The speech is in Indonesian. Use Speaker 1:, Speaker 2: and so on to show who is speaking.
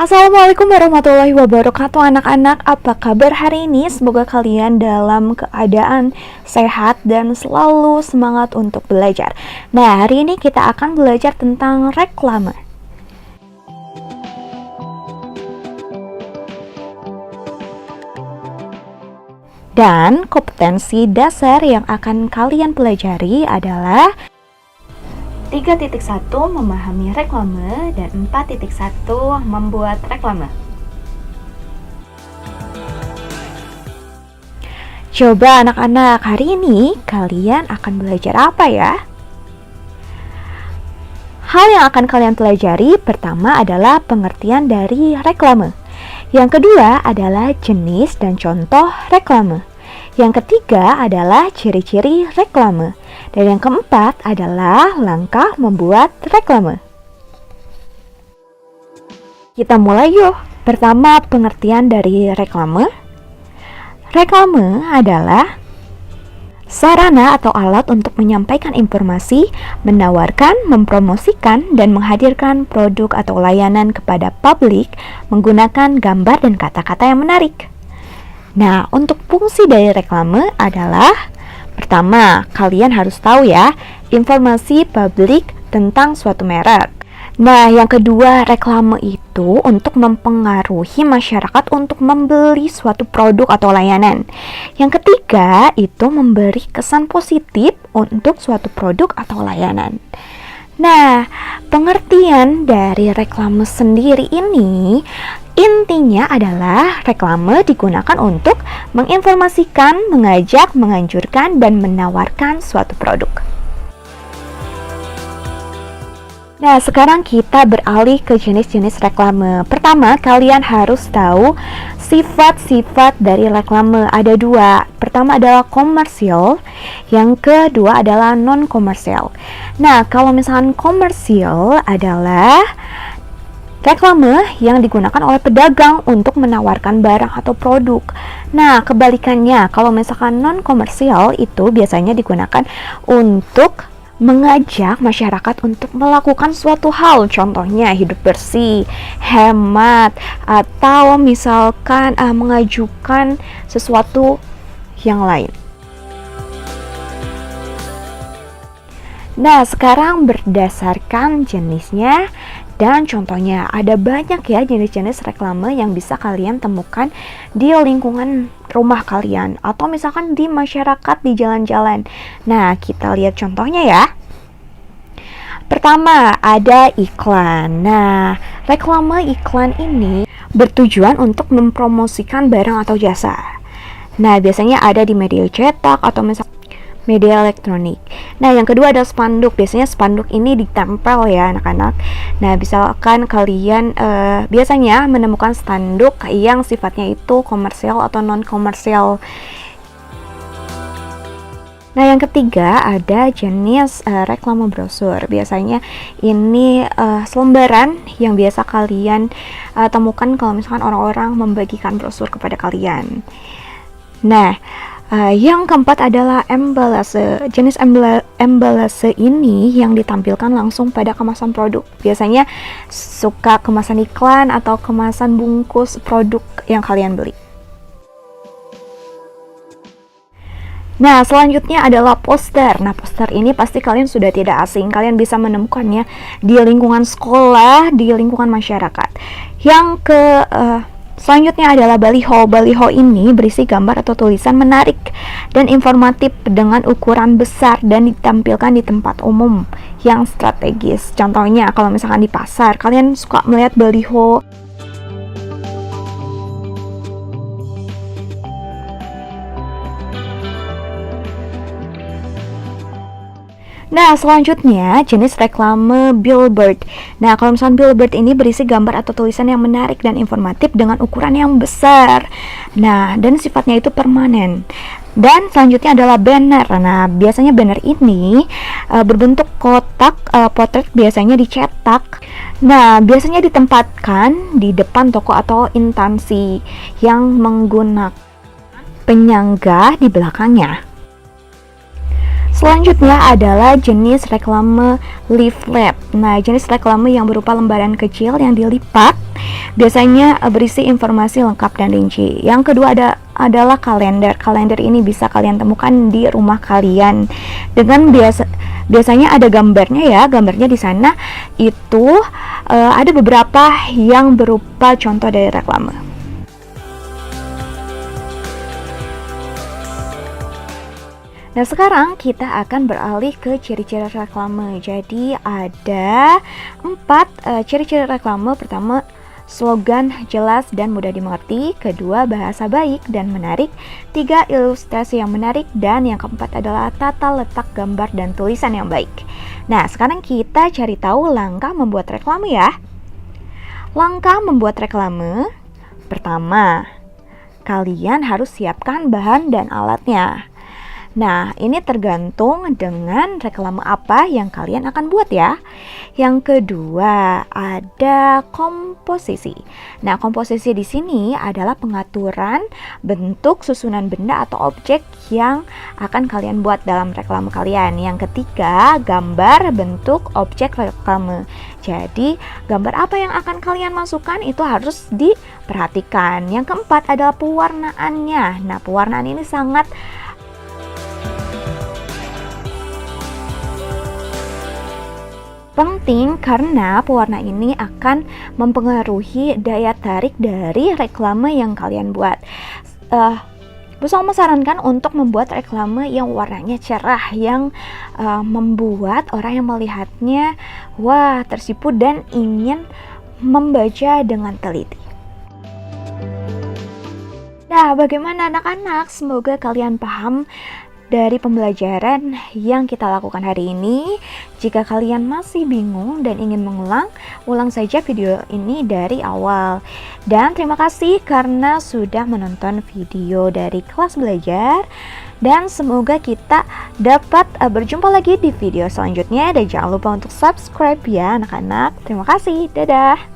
Speaker 1: Assalamualaikum warahmatullahi wabarakatuh anak-anak. Apa kabar hari ini? Semoga kalian dalam keadaan sehat dan selalu semangat untuk belajar. Nah, hari ini kita akan belajar tentang reklame. Dan kompetensi dasar yang akan kalian pelajari adalah 3.1 memahami reklame dan 4.1 membuat reklame. Coba anak-anak, hari ini kalian akan belajar apa ya? Hal yang akan kalian pelajari pertama adalah pengertian dari reklame. Yang kedua adalah jenis dan contoh reklame. Yang ketiga adalah ciri-ciri reklame. Dan yang keempat adalah langkah membuat reklame. Kita mulai yuk. Pertama, pengertian dari reklame. Reklame adalah sarana atau alat untuk menyampaikan informasi, menawarkan, mempromosikan, dan menghadirkan produk atau layanan kepada publik menggunakan gambar dan kata-kata yang menarik. Nah, untuk fungsi dari reklame adalah pertama, kalian harus tahu ya, informasi publik tentang suatu merek. Nah, yang kedua, reklame itu untuk mempengaruhi masyarakat untuk membeli suatu produk atau layanan. Yang ketiga, itu memberi kesan positif untuk suatu produk atau layanan. Nah, pengertian dari reklame sendiri ini intinya adalah reklame digunakan untuk menginformasikan, mengajak, menganjurkan, dan menawarkan suatu produk. Nah, sekarang kita beralih ke jenis-jenis reklame. Pertama, kalian harus tahu sifat-sifat dari reklame. Ada dua. Pertama adalah komersial, yang kedua adalah non-komersial. Nah, kalau misalkan komersial adalah reklame yang digunakan oleh pedagang untuk menawarkan barang atau produk. Nah, kebalikannya, kalau misalkan non-komersial itu biasanya digunakan untuk mengajak masyarakat untuk melakukan suatu hal, contohnya hidup bersih, hemat, atau misalkan mengajukan sesuatu yang lain. Nah, sekarang berdasarkan jenisnya dan contohnya, ada banyak ya jenis-jenis reklame yang bisa kalian temukan di lingkungan rumah kalian atau misalkan di masyarakat di jalan-jalan. Nah, kita lihat contohnya ya. Pertama, ada iklan. Nah, reklame iklan ini bertujuan untuk mempromosikan barang atau jasa. Nah, biasanya ada di media cetak atau misalkan media elektronik. Nah, yang kedua ada spanduk. Biasanya spanduk ini ditempel ya anak-anak. Nah, misalkan kalian biasanya menemukan spanduk yang sifatnya itu komersial atau non-komersial. Nah, yang ketiga ada jenis reklame brosur. Biasanya ini selembaran yang biasa kalian temukan kalau misalkan orang-orang membagikan brosur kepada kalian. Nah, yang keempat adalah embalase. Jenis embalase ini yang ditampilkan langsung pada kemasan produk. Biasanya suka kemasan iklan atau kemasan bungkus produk yang kalian beli. Nah, selanjutnya adalah poster. Nah, poster ini pasti kalian sudah tidak asing. Kalian bisa menemukannya di lingkungan sekolah, di lingkungan masyarakat. Selanjutnya adalah baliho. Baliho ini berisi gambar atau tulisan menarik dan informatif dengan ukuran besar dan ditampilkan di tempat umum yang strategis. Contohnya, kalau misalkan di pasar, kalian suka melihat baliho. Nah, selanjutnya jenis reklame billboard. Nah, kalau misalnya billboard ini berisi gambar atau tulisan yang menarik dan informatif dengan ukuran yang besar. Nah, dan sifatnya itu permanen. Dan selanjutnya adalah banner. Nah, biasanya banner ini berbentuk kotak, potret biasanya dicetak. Nah, biasanya ditempatkan di depan toko atau instansi yang menggunakan penyangga di belakangnya. Selanjutnya adalah jenis reklame leaflet. Nah, jenis reklame yang berupa lembaran kecil yang dilipat biasanya berisi informasi lengkap dan rinci. Yang kedua adalah kalender. Kalender ini bisa kalian temukan di rumah kalian. Dengan biasanya ada gambarnya ya. Gambarnya di sana itu ada beberapa yang berupa contoh dari reklame. Nah, sekarang kita akan beralih ke ciri-ciri reklame. Jadi ada 4 ciri-ciri reklame. Pertama, slogan jelas dan mudah dimengerti. Kedua, bahasa baik dan menarik. 3, ilustrasi yang menarik. Dan yang keempat adalah tata letak gambar dan tulisan yang baik. Nah, sekarang kita cari tahu langkah membuat reklame ya. Langkah membuat reklame. Pertama, kalian harus siapkan bahan dan alatnya. Nah, ini tergantung dengan reklame apa yang kalian akan buat ya. Yang kedua, ada komposisi. Nah, komposisi di sini adalah pengaturan bentuk susunan benda atau objek yang akan kalian buat dalam reklame kalian. Yang ketiga, gambar bentuk objek reklame. Jadi, gambar apa yang akan kalian masukkan itu harus diperhatikan. Yang keempat adalah pewarnaannya. Nah, pewarnaan ini sangat penting karena pewarna ini akan mempengaruhi daya tarik dari reklame yang kalian buat. Bu Salma sarankan untuk membuat reklame yang warnanya cerah, yang membuat orang yang melihatnya wah tersipu dan ingin membaca dengan teliti. Nah, bagaimana anak-anak? Semoga kalian paham dari pembelajaran yang kita lakukan hari ini. Jika kalian masih bingung dan ingin mengulang, ulang saja video ini dari awal. Dan terima kasih karena sudah menonton video dari kelas belajar. Dan semoga kita dapat berjumpa lagi di video selanjutnya. Dan jangan lupa untuk subscribe ya anak-anak. Terima kasih, dadah.